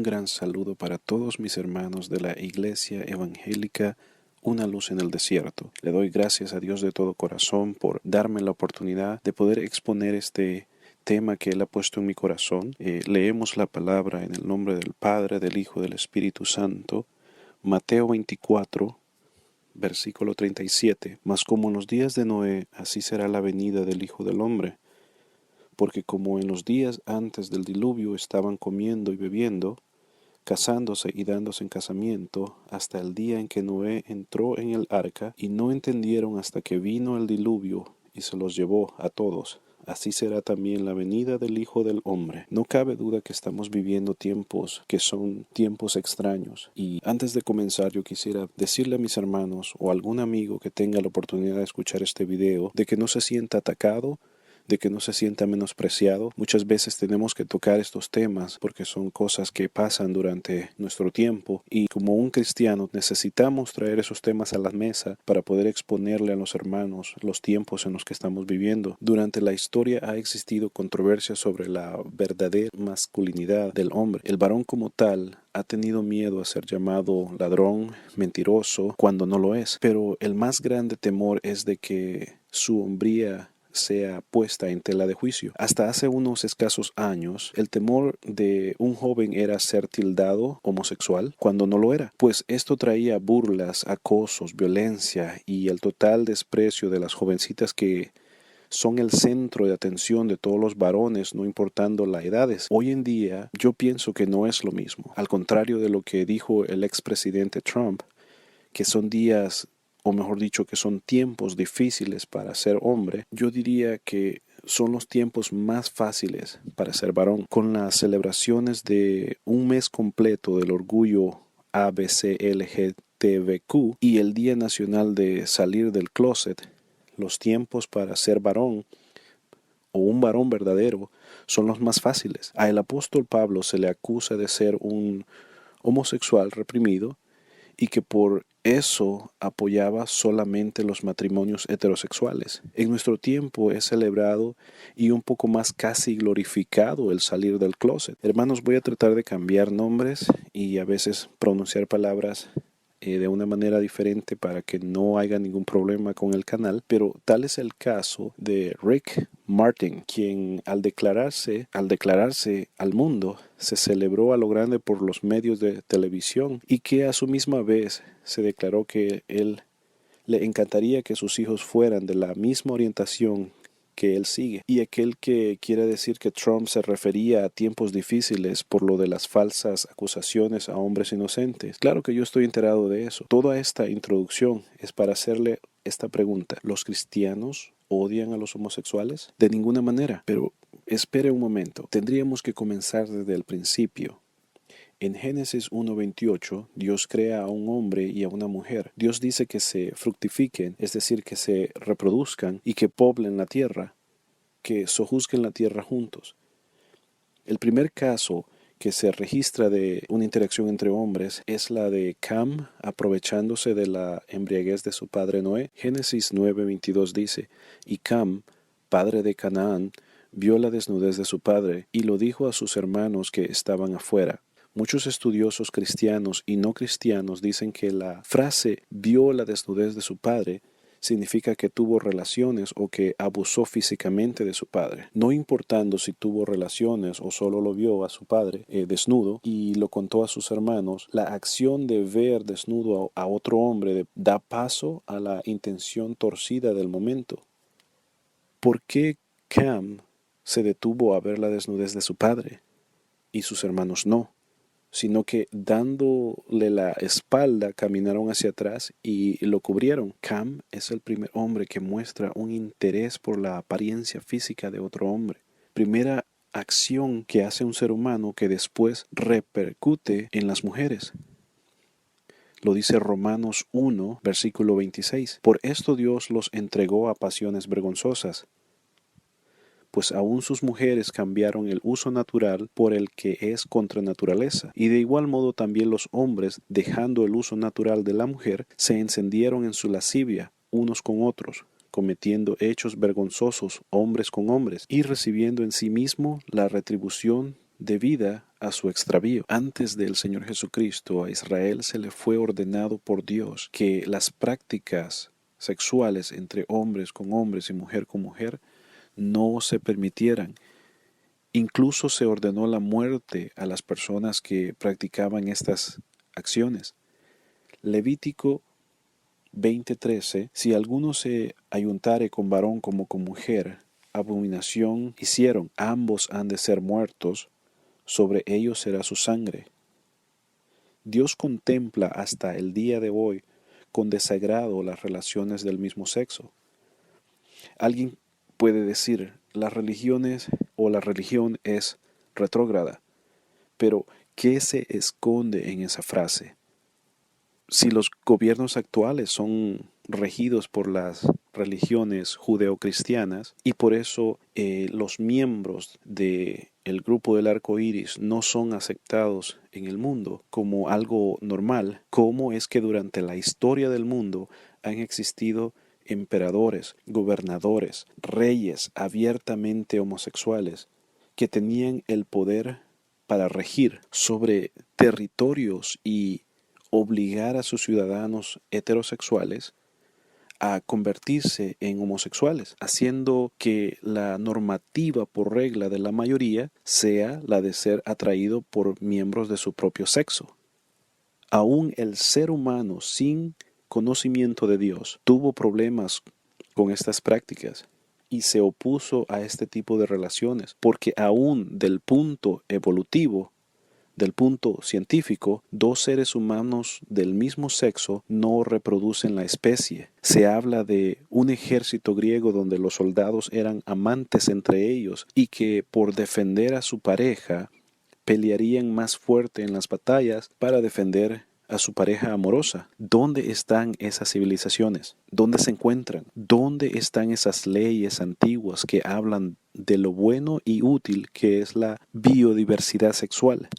Un gran saludo para todos mis hermanos de la Iglesia Evangélica Una Luz en el Desierto. Le doy gracias a Dios de todo corazón por darme la oportunidad de poder exponer este tema que Él ha puesto en mi corazón. Leemos la palabra en el nombre del Padre, del Hijo, del Espíritu Santo. Mateo 24, versículo 37. Mas como en los días de Noé, así será la venida del Hijo del Hombre. Porque como en los días antes del diluvio estaban comiendo y bebiendo, casándose y dándose en casamiento, hasta el día en que Noé entró en el arca, y no entendieron hasta que vino el diluvio y se los llevó a todos. Así será también la venida del Hijo del Hombre. No cabe duda que estamos viviendo tiempos que son tiempos extraños. Y antes de comenzar, yo quisiera decirle a mis hermanos o a algún amigo que tenga la oportunidad de escuchar este video, de que no se sienta atacado, de que no se sienta menospreciado. Muchas veces tenemos que tocar estos temas porque son cosas que pasan durante nuestro tiempo, y como un cristiano necesitamos traer esos temas a la mesa para poder exponerle a los hermanos los tiempos en los que estamos viviendo. Durante la historia ha existido controversia sobre la verdadera masculinidad del hombre. El varón como tal ha tenido miedo a ser llamado ladrón, mentiroso, cuando no lo es, pero el más grande temor es de que su hombría sea puesta en tela de juicio. Hasta hace unos escasos años, el temor de un joven era ser tildado homosexual cuando no lo era, pues esto traía burlas, acosos, violencia y el total desprecio de las jovencitas que son el centro de atención de todos los varones, no importando las edades. Hoy en día, yo pienso que no es lo mismo. Al contrario de lo que dijo el expresidente Trump, que son días, o mejor dicho, que son tiempos difíciles para ser hombre, yo diría que son los tiempos más fáciles para ser varón. Con las celebraciones de un mes completo del orgullo ABCLGTBQ y el Día Nacional de Salir del Closet, los tiempos para ser varón o un varón verdadero son los más fáciles. A el apóstol Pablo se le acusa de ser un homosexual reprimido y que por eso apoyaba solamente los matrimonios heterosexuales. En nuestro tiempo es celebrado y un poco más casi glorificado el salir del closet. Hermanos, voy a tratar de cambiar nombres y a veces pronunciar palabras de una manera diferente para que no haya ningún problema con el canal, pero tal es el caso de Rick Martin, quien al declararse al mundo, se celebró a lo grande por los medios de televisión, y que a su misma vez se declaró que él le encantaría que sus hijos fueran de la misma orientación que él sigue. Y aquel que quiere decir que Trump se refería a tiempos difíciles por lo de las falsas acusaciones a hombres inocentes. Claro que yo estoy enterado de eso. Toda esta introducción es para hacerle esta pregunta: ¿los cristianos odian a los homosexuales? De ninguna manera. Pero espere un momento. Tendríamos que comenzar desde el principio. En Génesis 1:28, Dios crea a un hombre y a una mujer. Dios dice que se fructifiquen, es decir, que se reproduzcan y que poblen la tierra, que sojuzguen la tierra juntos. El primer caso que se registra de una interacción entre hombres es la de Cam aprovechándose de la embriaguez de su padre Noé. Génesis 9:22 dice: y Cam, padre de Canaán, vio la desnudez de su padre y lo dijo a sus hermanos que estaban afuera. Muchos estudiosos cristianos y no cristianos dicen que la frase vio la desnudez de su padre significa que tuvo relaciones o que abusó físicamente de su padre. No importando si tuvo relaciones o solo lo vio a su padre desnudo y lo contó a sus hermanos, la acción de ver desnudo a otro hombre da paso a la intención torcida del momento. ¿Por qué Cam se detuvo a ver la desnudez de su padre y sus hermanos no? Sino que dándole la espalda caminaron hacia atrás y lo cubrieron. Cam es el primer hombre que muestra un interés por la apariencia física de otro hombre. Primera acción que hace un ser humano que después repercute en las mujeres. Lo dice Romanos 1, versículo 26. Por esto Dios los entregó a pasiones vergonzosas, pues aún sus mujeres cambiaron el uso natural por el que es contra naturaleza. Y de igual modo también los hombres, dejando el uso natural de la mujer, se encendieron en su lascivia unos con otros, cometiendo hechos vergonzosos hombres con hombres, y recibiendo en sí mismo la retribución debida a su extravío. Antes del Señor Jesucristo, a Israel se le fue ordenado por Dios que las prácticas sexuales entre hombres con hombres y mujer con mujer no se permitieran. Incluso se ordenó la muerte a las personas que practicaban estas acciones. Levítico 20:13: si alguno se ayuntare con varón como con mujer, abominación hicieron, ambos han de ser muertos, sobre ellos será su sangre. Dios contempla hasta el día de hoy con desagrado las relaciones del mismo sexo. Alguien puede decir, las religiones o la religión es retrógrada, pero ¿qué se esconde en esa frase? Si los gobiernos actuales son regidos por las religiones judeocristianas y por eso los miembros del grupo del arco iris no son aceptados en el mundo como algo normal, ¿cómo es que durante la historia del mundo han existido emperadores, gobernadores, reyes abiertamente homosexuales que tenían el poder para regir sobre territorios y obligar a sus ciudadanos heterosexuales a convertirse en homosexuales, haciendo que la normativa por regla de la mayoría sea la de ser atraído por miembros de su propio sexo? Aún el ser humano sin conocimiento de Dios tuvo problemas con estas prácticas y se opuso a este tipo de relaciones, porque aún del punto evolutivo, del punto científico, dos seres humanos del mismo sexo no reproducen la especie. Se habla de un ejército griego donde los soldados eran amantes entre ellos y que por defender a su pareja pelearían más fuerte en las batallas para defender a su pareja amorosa. ¿Dónde están esas civilizaciones? ¿Dónde se encuentran? ¿Dónde están esas leyes antiguas que hablan de lo bueno y útil que es la biodiversidad sexual?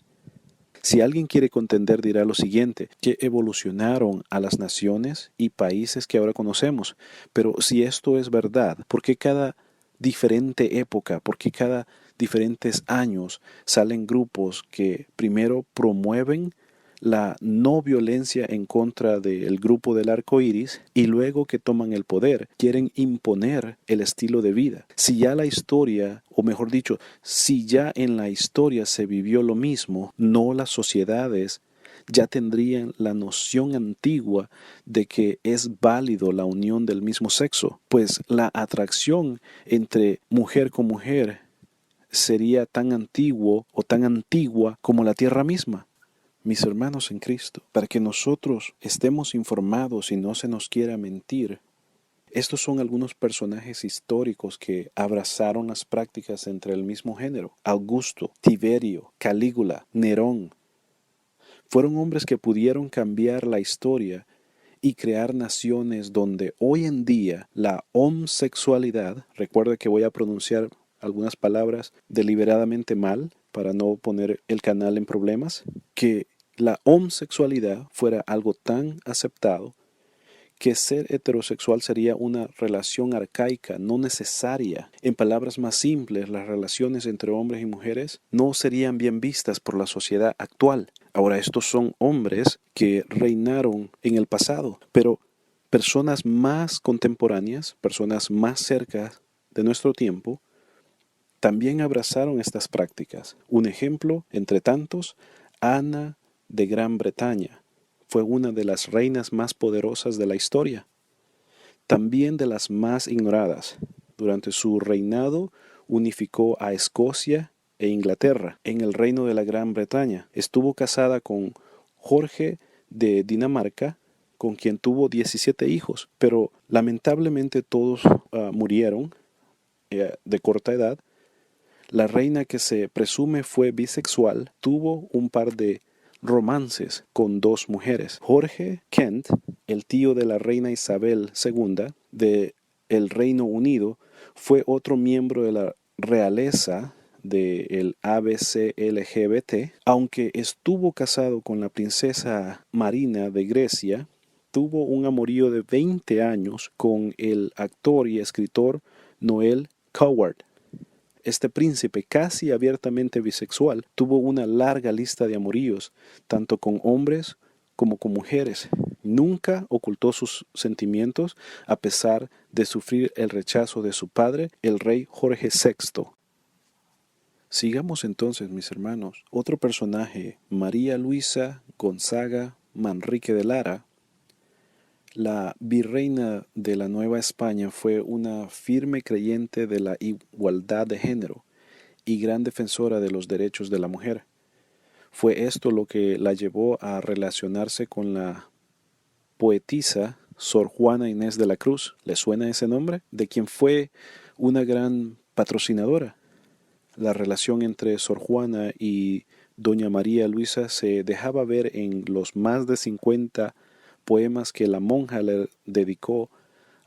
Si alguien quiere contender, dirá lo siguiente, que evolucionaron a las naciones y países que ahora conocemos. Pero si esto es verdad, ¿por qué cada diferente época, por qué cada diferentes años salen grupos que primero promueven la no violencia en contra del grupo del arco iris y luego que toman el poder quieren imponer el estilo de vida? Si ya la historia, o mejor dicho, si ya en la historia se vivió lo mismo, no las sociedades ya tendrían la noción antigua de que es válido la unión del mismo sexo, pues la atracción entre mujer con mujer sería tan antiguo o tan antigua como la tierra misma. Mis hermanos en Cristo, para que nosotros estemos informados y no se nos quiera mentir, estos son algunos personajes históricos que abrazaron las prácticas entre el mismo género. Augusto, Tiberio, Calígula, Nerón. Fueron hombres que pudieron cambiar la historia y crear naciones donde hoy en día la homosexualidad, recuerda que voy a pronunciar algunas palabras deliberadamente mal para no poner el canal en problemas, que la homosexualidad fuera algo tan aceptado que ser heterosexual sería una relación arcaica, no necesaria. En palabras más simples, las relaciones entre hombres y mujeres no serían bien vistas por la sociedad actual. Ahora, estos son hombres que reinaron en el pasado, pero personas más contemporáneas, personas más cerca de nuestro tiempo, también abrazaron estas prácticas. Un ejemplo, entre tantos, Ana de Gran Bretaña. Fue una de las reinas más poderosas de la historia, también de las más ignoradas. Durante su reinado unificó a Escocia e Inglaterra en el reino de la Gran Bretaña. Estuvo casada con Jorge de Dinamarca, con quien tuvo 17 hijos, pero lamentablemente todos murieron de corta edad. La reina, que se presume fue bisexual, tuvo un par de romances con dos mujeres. Jorge Kent, el tío de la reina Isabel II de el Reino Unido, fue otro miembro de la realeza del ABCLGBT. Aunque estuvo casado con la princesa Marina de Grecia, tuvo un amorío de 20 años con el actor y escritor Noel Coward. Este príncipe, casi abiertamente bisexual, tuvo una larga lista de amoríos, tanto con hombres como con mujeres. Nunca ocultó sus sentimientos a pesar de sufrir el rechazo de su padre, el rey Jorge VI. Sigamos entonces, mis hermanos. Otro personaje, María Luisa Gonzaga Manrique de Lara, la virreina de la Nueva España, fue una firme creyente de la igualdad de género y gran defensora de los derechos de la mujer. Fue esto lo que la llevó a relacionarse con la poetisa Sor Juana Inés de la Cruz. ¿Le suena ese nombre? De quien fue una gran patrocinadora. La relación entre Sor Juana y doña María Luisa se dejaba ver en los más de 50 poemas que la monja le dedicó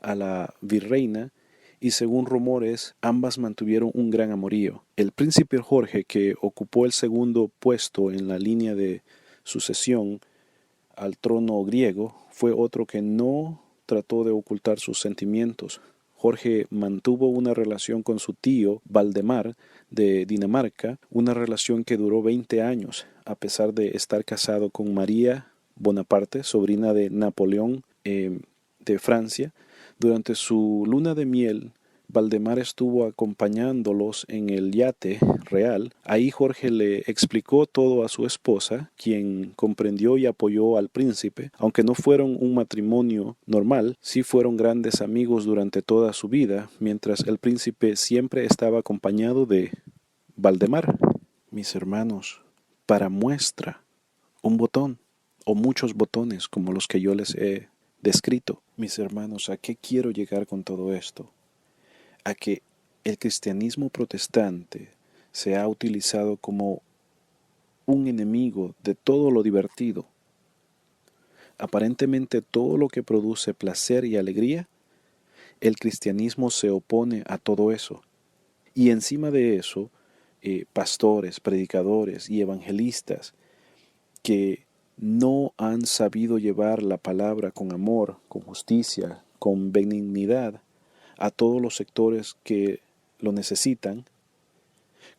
a la virreina, y según rumores, ambas mantuvieron un gran amorío. El príncipe Jorge, que ocupó el segundo puesto en la línea de sucesión al trono griego, fue otro que no trató de ocultar sus sentimientos. Jorge mantuvo una relación con su tío Valdemar de Dinamarca, una relación que duró 20 años, a pesar de estar casado con María Bonaparte, sobrina de Napoleón de Francia. Durante su luna de miel, Valdemar estuvo acompañándolos en el yate real. Ahí Jorge le explicó todo a su esposa, quien comprendió y apoyó al príncipe. Aunque no fueron un matrimonio normal, sí fueron grandes amigos durante toda su vida, mientras el príncipe siempre estaba acompañado de Valdemar. Mis hermanos, para muestra, un botón o muchos botones como los que yo les he descrito. Mis hermanos, ¿a qué quiero llegar con todo esto? A que el cristianismo protestante se ha utilizado como un enemigo de todo lo divertido. Aparentemente todo lo que produce placer y alegría, el cristianismo se opone a todo eso. Y encima de eso, pastores, predicadores y evangelistas que no han sabido llevar la palabra con amor, con justicia, con benignidad a todos los sectores que lo necesitan,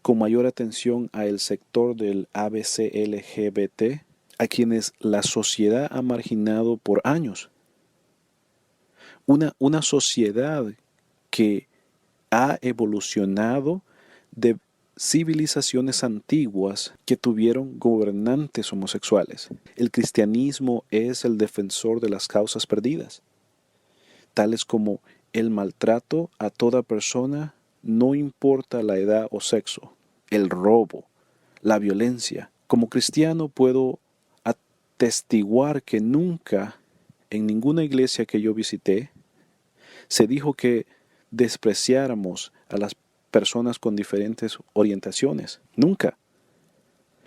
con mayor atención a el sector del ABC-LGBT, a quienes la sociedad ha marginado por años. Una sociedad que ha evolucionado de civilizaciones antiguas que tuvieron gobernantes homosexuales. El cristianismo es el defensor de las causas perdidas, tales como el maltrato a toda persona, no importa la edad o sexo, el robo, la violencia. Como cristiano puedo atestiguar que nunca, en ninguna iglesia que yo visité, se dijo que despreciáramos a las personas con diferentes orientaciones. Nunca.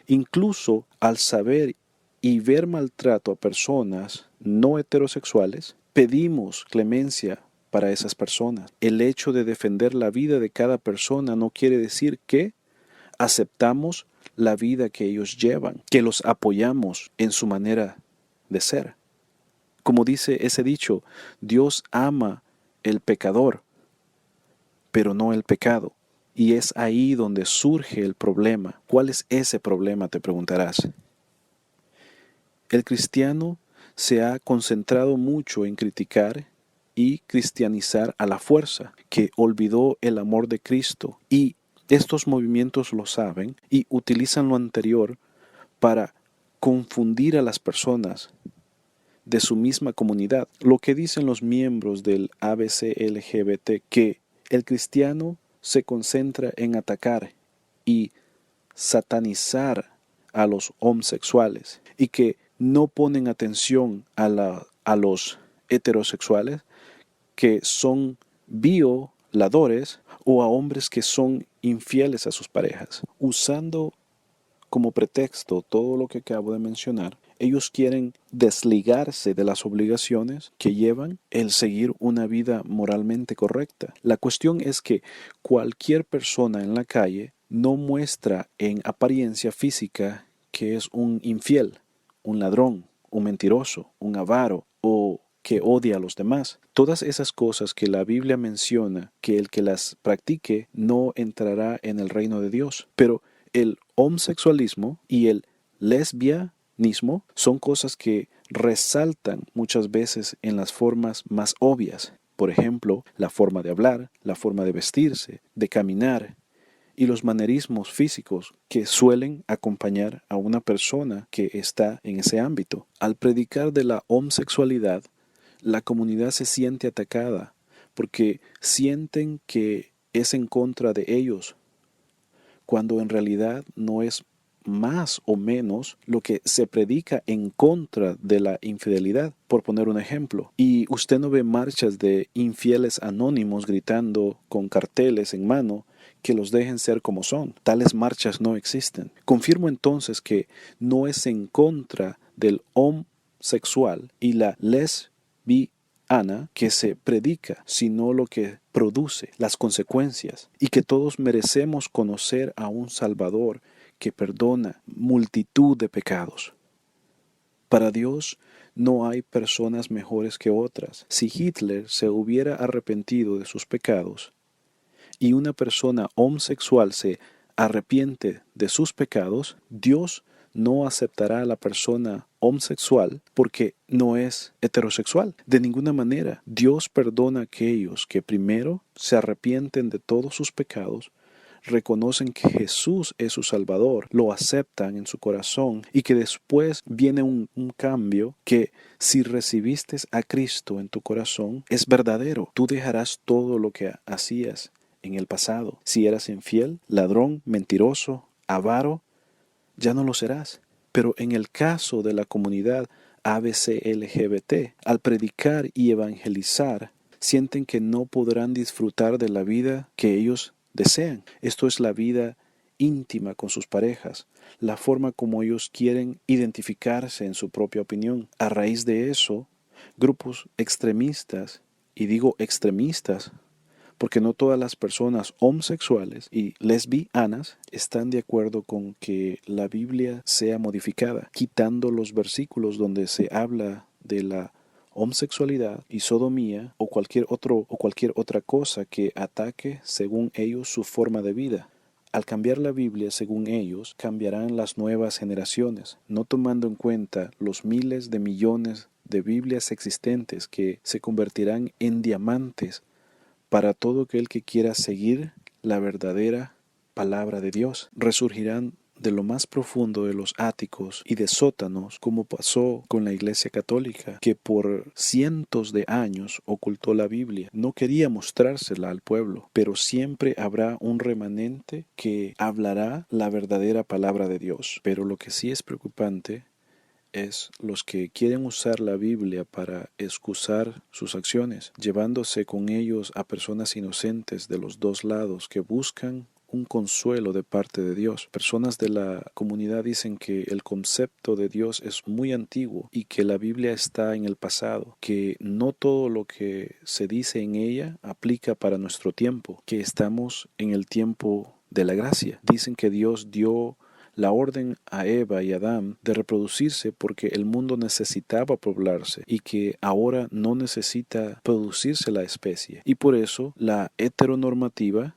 Incluso al saber y ver maltrato a personas no heterosexuales, pedimos clemencia para esas personas. El hecho de defender la vida de cada persona no quiere decir que aceptamos la vida que ellos llevan, que los apoyamos en su manera de ser. Como dice ese dicho, Dios ama el pecador, pero no el pecado. Y es ahí donde surge el problema. ¿Cuál es ese problema?, te preguntarás. El cristiano se ha concentrado mucho en criticar y cristianizar a la fuerza, que olvidó el amor de Cristo. Y estos movimientos lo saben y utilizan lo anterior para confundir a las personas de su misma comunidad. Lo que dicen los miembros del ABC-LGBT, que el cristiano se concentra en atacar y satanizar a los homosexuales y que no ponen atención a los heterosexuales, que son violadores, o a hombres que son infieles a sus parejas. Usando como pretexto todo lo que acabo de mencionar, ellos quieren desligarse de las obligaciones que llevan el seguir una vida moralmente correcta. La cuestión es que cualquier persona en la calle no muestra en apariencia física que es un infiel, un ladrón, un mentiroso, un avaro o que odia a los demás. Todas esas cosas que la Biblia menciona, que el que las practique no entrará en el reino de Dios. Pero el homosexualismo y el lesbianismo son cosas que resaltan muchas veces en las formas más obvias. Por ejemplo, la forma de hablar, la forma de vestirse, de caminar y los manerismos físicos que suelen acompañar a una persona que está en ese ámbito. Al predicar de la homosexualidad, la comunidad se siente atacada porque sienten que es en contra de ellos, cuando en realidad no es más o menos lo que se predica en contra de la infidelidad, por poner un ejemplo. Y usted no ve marchas de infieles anónimos gritando con carteles en mano que los dejen ser como son. Tales marchas no existen. Confirmo entonces que no es en contra del homosexual y la lesbiana que se predica, sino lo que produce, las consecuencias, y que todos merecemos conocer a un Salvador que perdona multitud de pecados. Para Dios no hay personas mejores que otras. Si Hitler se hubiera arrepentido de sus pecados y una persona homosexual se arrepiente de sus pecados, Dios no aceptará a la persona homosexual porque no es heterosexual. De ninguna manera. Dios perdona a aquellos que primero se arrepienten de todos sus pecados, reconocen que Jesús es su Salvador, lo aceptan en su corazón y que después viene un cambio que si recibiste a Cristo en tu corazón es verdadero. Tú dejarás todo lo que hacías en el pasado. Si eras infiel, ladrón, mentiroso, avaro, ya no lo serás. Pero en el caso de la comunidad ABC-LGBT, al predicar y evangelizar, sienten que no podrán disfrutar de la vida que ellos desean. Esto es la vida íntima con sus parejas, la forma como ellos quieren identificarse en su propia opinión. A raíz de eso, grupos extremistas, y digo extremistas, porque no todas las personas homosexuales y lesbianas están de acuerdo con que la Biblia sea modificada, quitando los versículos donde se habla de la homosexualidad y sodomía o cualquier otra cosa que ataque según ellos su forma de vida. Al cambiar la Biblia según ellos, cambiarán las nuevas generaciones, no tomando en cuenta los miles de millones de Biblias existentes que se convertirán en diamantes para todo aquel que quiera seguir la verdadera palabra de Dios. Resurgirán de lo más profundo de los áticos y de sótanos, como pasó con la Iglesia Católica, que por cientos de años ocultó la Biblia. No quería mostrársela al pueblo, pero siempre habrá un remanente que hablará la verdadera palabra de Dios. Pero lo que sí es preocupante es los que quieren usar la Biblia para excusar sus acciones, llevándose con ellos a personas inocentes de los dos lados que buscan un consuelo de parte de Dios. Personas de la comunidad dicen que el concepto de Dios es muy antiguo y que la Biblia está en el pasado, que no todo lo que se dice en ella aplica para nuestro tiempo, que estamos en el tiempo de la gracia. Dicen que Dios dio la orden a Eva y Adán de reproducirse porque el mundo necesitaba poblarse y que ahora no necesita producirse la especie. Y por eso la heteronormativa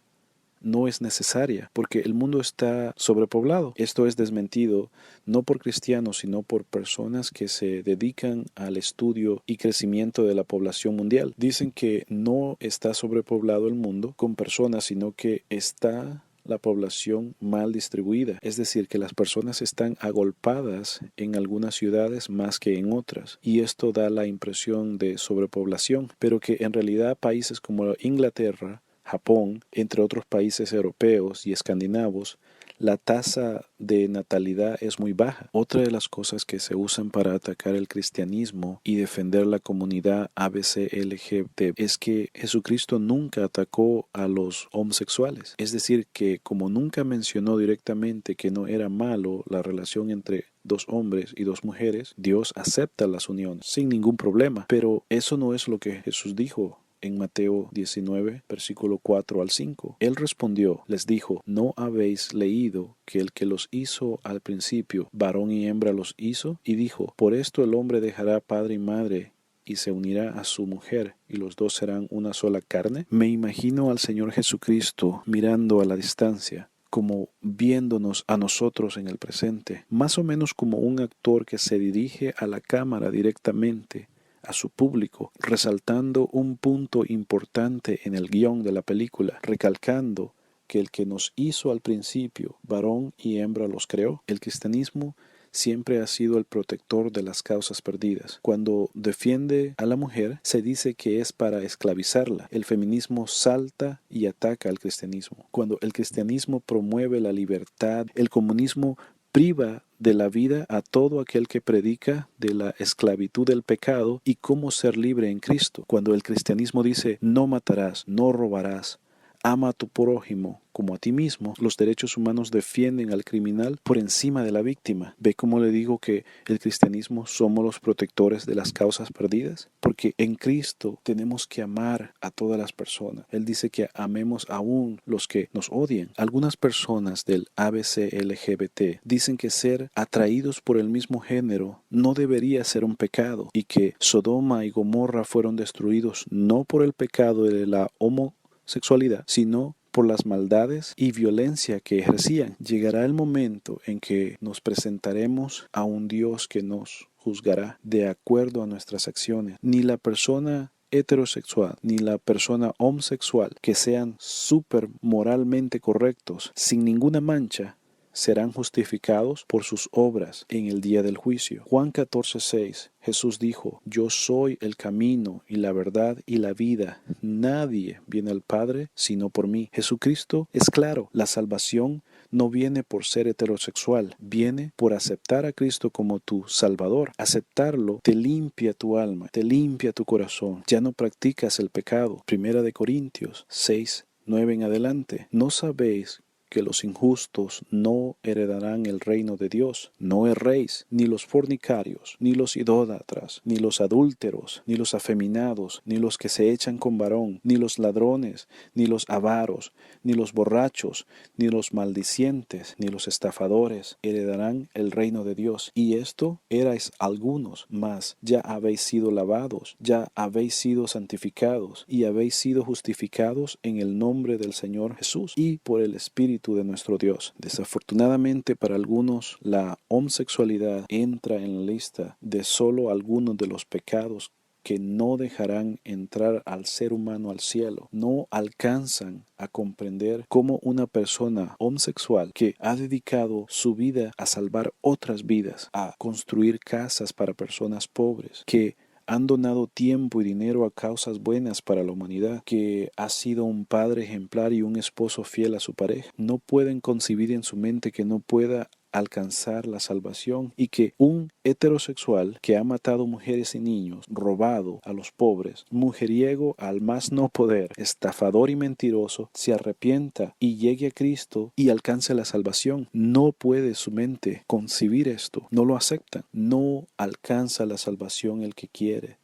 no es necesaria, porque el mundo está sobrepoblado. Esto es desmentido no por cristianos, sino por personas que se dedican al estudio y crecimiento de la población mundial. Dicen que no está sobrepoblado el mundo con personas, sino que está la población mal distribuida, es decir, que las personas están agolpadas en algunas ciudades más que en otras, y esto da la impresión de sobrepoblación, pero que en realidad países como Inglaterra, Japón, entre otros países europeos y escandinavos, la tasa de natalidad es muy baja. Otra de las cosas que se usan para atacar el cristianismo y defender la comunidad ABC-LGBT es que Jesucristo nunca atacó a los homosexuales. Es decir, que como nunca mencionó directamente que no era malo la relación entre dos hombres y dos mujeres, Dios acepta las uniones sin ningún problema. Pero eso no es lo que Jesús dijo en Mateo 19, versículo 4 al 5. Él respondió, les dijo, ¿no habéis leído que el que los hizo al principio, varón y hembra los hizo? Y dijo, por esto el hombre dejará padre y madre y se unirá a su mujer y los dos serán una sola carne. Me imagino al Señor Jesucristo mirando a la distancia, como viéndonos a nosotros en el presente, más o menos como un actor que se dirige a la cámara directamente, a su público, resaltando un punto importante en el guión de la película, recalcando que el que nos hizo al principio, varón y hembra los creó. El cristianismo siempre ha sido el protector de las causas perdidas. Cuando defiende a la mujer, se dice que es para esclavizarla. El feminismo salta y ataca al cristianismo. Cuando el cristianismo promueve la libertad, el comunismo priva de la vida a todo aquel que predica de la esclavitud del pecado y cómo ser libre en Cristo. Cuando el cristianismo dice no matarás, no robarás, ama a tu prójimo como a ti mismo, los derechos humanos defienden al criminal por encima de la víctima. ¿Ve cómo le digo que el cristianismo somos los protectores de las causas perdidas? Porque en Cristo tenemos que amar a todas las personas. Él dice que amemos aún los que nos odian. Algunas personas del ABC LGBT dicen que ser atraídos por el mismo género no debería ser un pecado y que Sodoma y Gomorra fueron destruidos no por el pecado de la homosexualidad, sino por las maldades y violencia que ejercían. Llegará el momento en que nos presentaremos a un Dios que nos juzgará de acuerdo a nuestras acciones. Ni la persona heterosexual ni la persona homosexual que sean súper moralmente correctos, sin ninguna mancha, serán justificados por sus obras en el día del juicio. Juan 14:6, Jesús dijo: yo soy el camino y la verdad y la vida. Nadie viene al Padre sino por mí. Jesucristo es claro, la salvación no viene por ser heterosexual, viene por aceptar a Cristo como tu Salvador. Aceptarlo te limpia tu alma, te limpia tu corazón. Ya no practicas el pecado. Primera de Corintios 6:9 en adelante. ¿No sabéis que los injustos no heredarán el reino de Dios? No erréis, ni los fornicarios, ni los idólatras, ni los adúlteros, ni los afeminados, ni los que se echan con varón, ni los ladrones, ni los avaros, ni los borrachos, ni los maldicientes, ni los estafadores heredarán el reino de Dios. Y esto erais algunos, mas ya habéis sido lavados, ya habéis sido santificados, y habéis sido justificados en el nombre del Señor Jesús y por el Espíritu de nuestro Dios. Desafortunadamente para algunos, la homosexualidad entra en la lista de solo algunos de los pecados que no dejarán entrar al ser humano al cielo. No alcanzan a comprender cómo una persona homosexual que ha dedicado su vida a salvar otras vidas, a construir casas para personas pobres, que han donado tiempo y dinero a causas buenas para la humanidad, que ha sido un padre ejemplar y un esposo fiel a su pareja, no pueden concebir en su mente que no pueda alcanzar la salvación, y que un heterosexual que ha matado mujeres y niños, robado a los pobres, mujeriego al más no poder, estafador y mentiroso, se arrepienta y llegue a Cristo y alcance la salvación. No puede su mente concebir esto, no lo aceptan. No alcanza la salvación el que quiere,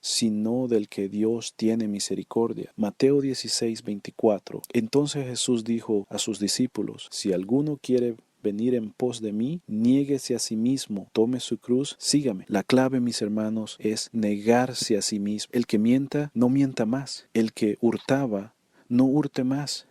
sino del que Dios tiene misericordia. Mateo 16:24. Entonces Jesús dijo a sus discípulos: si alguno quiere venir en pos de mí, niéguese a sí mismo, tome su cruz, sígame. La clave, mis hermanos, es negarse a sí mismo. El que mienta, no mienta más. El que hurtaba, no hurte más.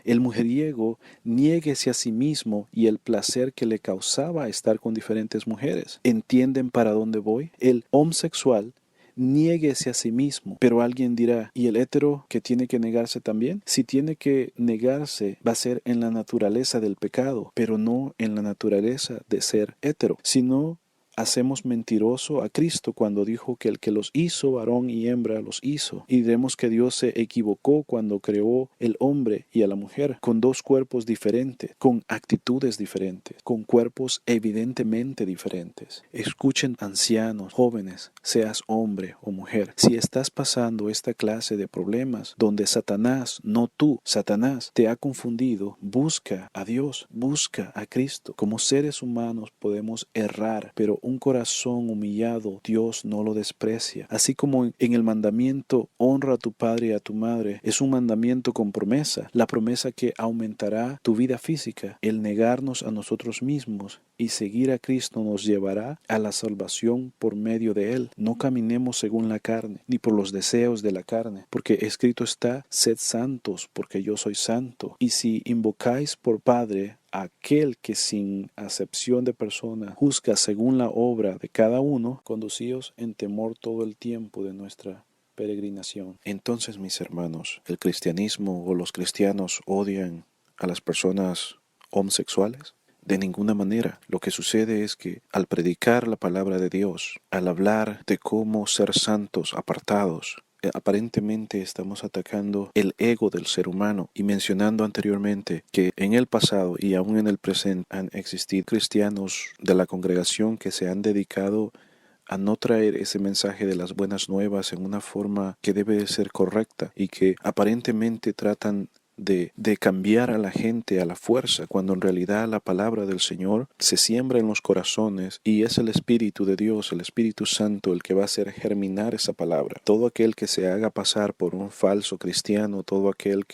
El mujeriego, niéguese a sí mismo y el placer que le causaba estar con diferentes mujeres. ¿Entienden para dónde voy? El homosexual, niéguese a sí mismo. Pero alguien dirá: ¿y el hetero que tiene que negarse también? Si tiene que negarse, va a ser en la naturaleza del pecado, pero no en la naturaleza de ser hetero. Sino hacemos mentiroso a Cristo cuando dijo que el que los hizo varón y hembra los hizo. Y diremos que Dios se equivocó cuando creó el hombre y a la mujer con dos cuerpos diferentes, con actitudes diferentes, con cuerpos evidentemente diferentes. Escuchen, ancianos, jóvenes, seas hombre o mujer, si estás pasando esta clase de problemas donde Satanás, no tú, Satanás te ha confundido, busca a Dios, busca a Cristo. Como seres humanos podemos errar, pero un corazón humillado Dios no lo desprecia. Así como en el mandamiento honra a tu padre y a tu madre, es un mandamiento con promesa, la promesa que aumentará tu vida física. El negarnos a nosotros mismos y seguir a Cristo nos llevará a la salvación por medio de Él. No caminemos según la carne, ni por los deseos de la carne, porque escrito está: sed santos, porque yo soy santo. Y si invocáis por Padre a aquel que sin acepción de persona juzga según la obra de cada uno, conducíos en temor todo el tiempo de nuestra peregrinación. Entonces, mis hermanos, ¿el cristianismo o los cristianos odian a las personas homosexuales? De ninguna manera. Lo que sucede es que al predicar la palabra de Dios, al hablar de cómo ser santos, apartados, aparentemente estamos atacando el ego del ser humano y mencionando anteriormente que en el pasado y aún en el presente han existido cristianos de la congregación que se han dedicado a no traer ese mensaje de las buenas nuevas en una forma que debe de ser correcta y que aparentemente tratan de cambiar a la gente a la fuerza, cuando en realidad la palabra del Señor se siembra en los corazones y es el Espíritu de Dios, el Espíritu Santo, el que va a hacer germinar esa palabra. Todo aquel que se haga pasar por un falso cristiano, todo aquel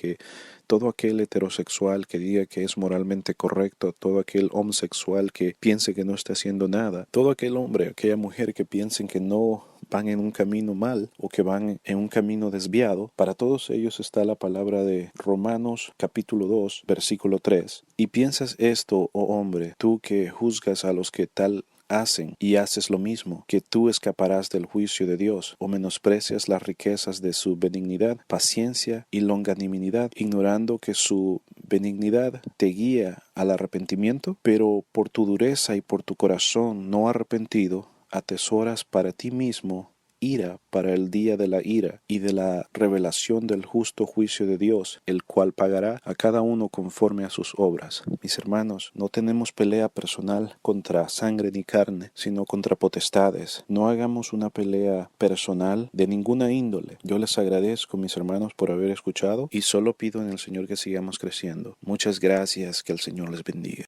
heterosexual que diga que es moralmente correcto, todo aquel homosexual que piense que no está haciendo nada, todo aquel hombre, aquella mujer que piensen que no van en un camino mal o que van en un camino desviado, para todos ellos está la palabra de Romanos capítulo 2, versículo 3. Y piensas esto, oh hombre, tú que juzgas a los que tal hacen y haces lo mismo, que tú escaparás del juicio de Dios, o menosprecias las riquezas de su benignidad, paciencia y longanimidad, ignorando que su benignidad te guía al arrepentimiento, pero por tu dureza y por tu corazón no arrepentido, atesoras para ti mismo ira para el día de la ira y de la revelación del justo juicio de Dios, el cual pagará a cada uno conforme a sus obras. Mis hermanos, no tenemos pelea personal contra sangre ni carne, sino contra potestades. No hagamos una pelea personal de ninguna índole. Yo les agradezco, mis hermanos, por haber escuchado y solo pido en el Señor que sigamos creciendo. Muchas gracias, que el Señor les bendiga.